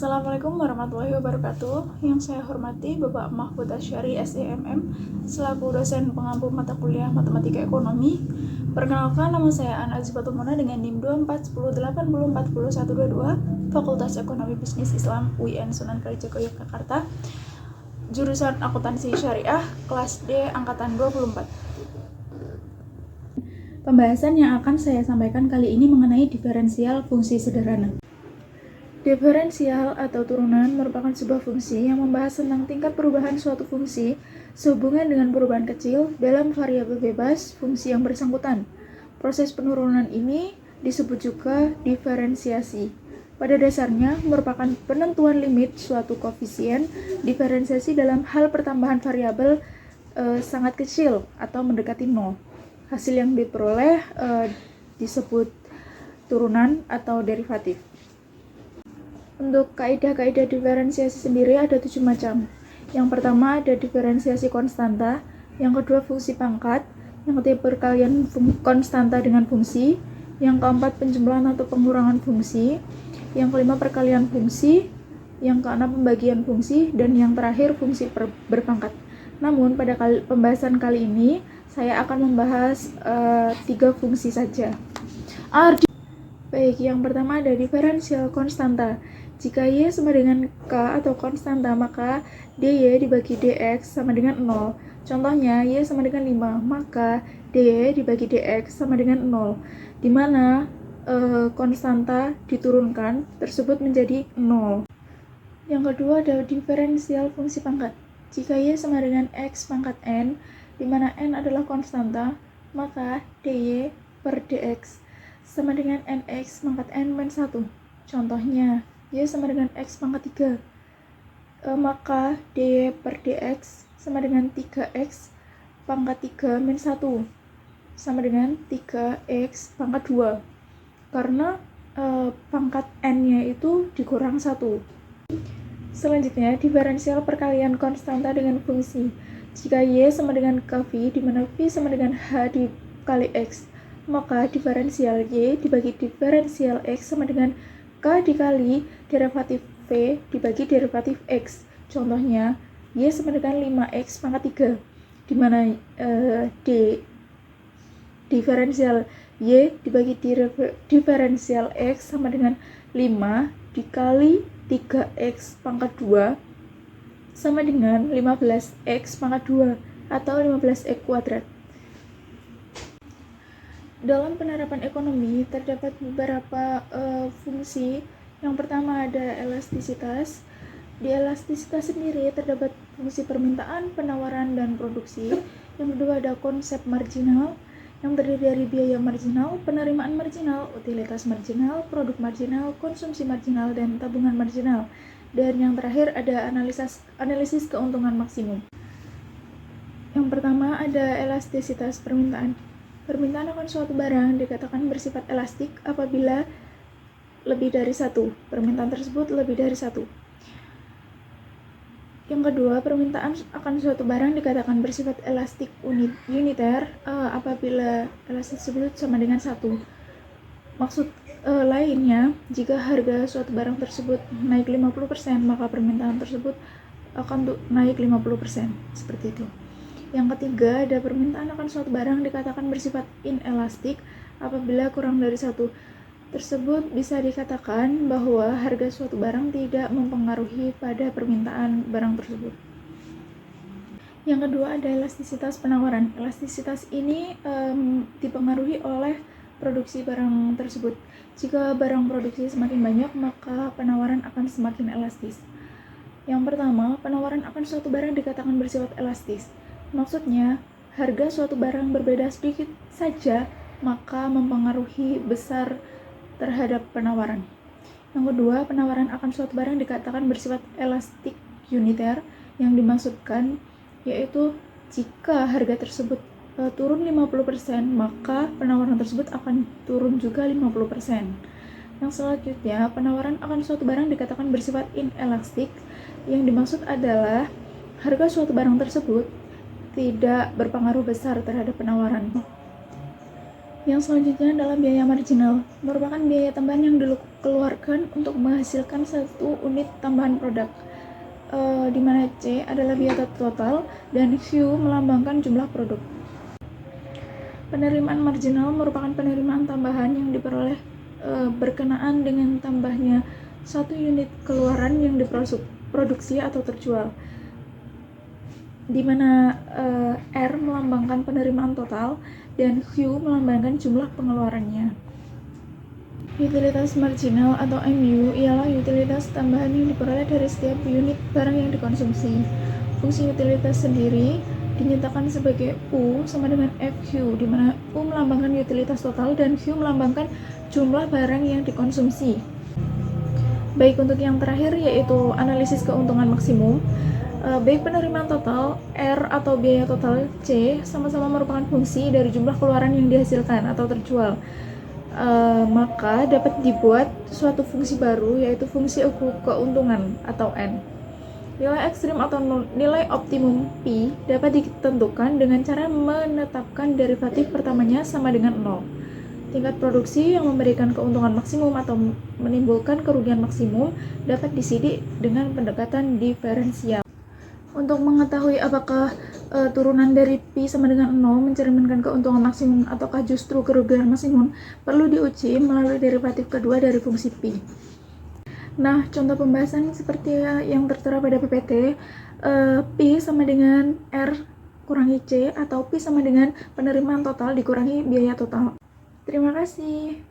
Assalamualaikum warahmatullahi wabarakatuh. Yang saya hormati Bapak Mahfud Asyari SEMM selaku dosen pengampu mata kuliah Matematika Ekonomi. Perkenalkan, nama saya Ana Azifatumona dengan NIM 241080402122 Fakultas Ekonomi Bisnis Islam UIN Sunan Kalijaga Yogyakarta, jurusan Akuntansi Syariah, kelas D angkatan 24. Pembahasan yang akan saya sampaikan kali ini mengenai diferensial fungsi sederhana. Diferensial atau turunan merupakan sebuah fungsi yang membahas tentang tingkat perubahan suatu fungsi sehubungan dengan perubahan kecil dalam variabel bebas fungsi yang bersangkutan. Proses penurunan ini disebut juga diferensiasi. Pada dasarnya merupakan penentuan limit suatu koefisien diferensiasi dalam hal pertambahan variabel sangat kecil atau mendekati 0. Hasil yang diperoleh disebut turunan atau derivatif. Untuk kaidah-kaidah diferensiasi sendiri ada 7 macam. Yang pertama ada diferensiasi konstanta, yang kedua fungsi pangkat, yang ketiga perkalian konstanta dengan fungsi, yang keempat penjumlahan atau pengurangan fungsi, yang kelima perkalian fungsi, yang keenam pembagian fungsi, dan yang terakhir fungsi berpangkat. Namun pada pembahasan kali ini saya akan membahas 3 fungsi saja. Baik, yang pertama ada diferensial konstanta. Jika Y sama dengan K atau konstanta, maka dy dibagi dx sama dengan 0. Contohnya, Y sama dengan 5, maka dy dibagi dx sama dengan 0. Di mana konstanta diturunkan tersebut menjadi 0. Yang kedua ada diferensial fungsi pangkat. Jika Y sama dengan x pangkat n, di mana n adalah konstanta, maka dy per dx sama dengan nx pangkat n min 1. Contohnya, Y sama dengan x pangkat 3, maka dy per dx sama dengan 3x pangkat 3 min 1 sama dengan 3x pangkat 2, karena pangkat n-nya itu dikurang 1. Selanjutnya, diferensial perkalian konstanta dengan fungsi. Jika Y sama dengan kv, di mana V sama dengan H dikali X, maka diferensial Y dibagi diferensial X sama dengan K dikali derivatif V dibagi derivatif X. Contohnya, Y sama dengan 5X pangkat 3, di mana diferensial Y dibagi diferensial X sama dengan 5 dikali 3X pangkat 2 sama dengan 15X pangkat 2 atau 15X kuadrat. Dalam penerapan ekonomi terdapat beberapa fungsi. Yang pertama ada elastisitas. Di elastisitas sendiri terdapat fungsi permintaan, penawaran, dan produksi. Yang kedua ada konsep marginal, yang terdiri dari biaya marginal, penerimaan marginal, utilitas marginal, produk marginal, konsumsi marginal, dan tabungan marginal. Dan yang terakhir ada analisis keuntungan maksimum. Yang pertama ada elastisitas permintaan. Permintaan akan suatu barang dikatakan bersifat elastik apabila lebih dari 1. Permintaan tersebut lebih dari 1. Yang kedua, permintaan akan suatu barang dikatakan bersifat elastik uniter apabila elastik tersebut sama dengan 1. Maksud lainnya, jika harga suatu barang tersebut naik 50%, maka permintaan tersebut akan naik 50%. Seperti itu. Yang ketiga, ada permintaan akan suatu barang dikatakan bersifat inelastik apabila kurang dari 1. Tersebut bisa dikatakan bahwa harga suatu barang tidak mempengaruhi pada permintaan barang tersebut. Yang kedua ada elastisitas penawaran. Elastisitas ini dipengaruhi oleh produksi barang tersebut. Jika barang produksi semakin banyak, maka penawaran akan semakin elastis. Yang pertama, penawaran akan suatu barang dikatakan bersifat elastis. Maksudnya, harga suatu barang berbeda sedikit saja, maka mempengaruhi besar terhadap penawaran. Yang kedua, penawaran akan suatu barang dikatakan bersifat elastik uniter, yang dimaksudkan yaitu jika harga tersebut turun 50%, maka penawaran tersebut akan turun juga 50%. Yang selanjutnya, penawaran akan suatu barang dikatakan bersifat inelastik, yang dimaksud adalah harga suatu barang tersebut tidak berpengaruh besar terhadap penawaran. Yang selanjutnya adalah biaya marginal, merupakan biaya tambahan yang dikeluarkan untuk menghasilkan satu unit tambahan produk, di mana C adalah biaya total dan Q melambangkan jumlah produk. Penerimaan marginal merupakan penerimaan tambahan yang diperoleh berkenaan dengan tambahnya satu unit keluaran yang diproduksi atau terjual, di mana R melambangkan penerimaan total dan Q melambangkan jumlah pengeluarannya. Utilitas marginal atau MU ialah utilitas tambahan yang diperoleh dari setiap unit barang yang dikonsumsi. Fungsi utilitas sendiri dinyatakan sebagai U sama dengan FQ, di mana U melambangkan utilitas total dan Q melambangkan jumlah barang yang dikonsumsi. Baik untuk yang terakhir, yaitu analisis keuntungan maksimum, baik penerimaan total R atau biaya total C sama-sama merupakan fungsi dari jumlah keluaran yang dihasilkan atau terjual. Maka dapat dibuat suatu fungsi baru, yaitu fungsi keuntungan atau N. Nilai ekstrim atau nilai optimum P dapat ditentukan dengan cara menetapkan derivatif pertamanya sama dengan 0. Tingkat produksi yang memberikan keuntungan maksimum atau menimbulkan kerugian maksimum dapat disidik dengan pendekatan diferensial. Untuk mengetahui apakah turunan dari Pi sama dengan 0 mencerminkan keuntungan maksimum ataukah justru kerugian maksimum, perlu diuji melalui derivatif kedua dari fungsi Pi. Nah, contoh pembahasan seperti yang tertera pada PPT, Pi sama dengan R kurangi C atau Pi sama dengan penerimaan total dikurangi biaya total. Terima kasih.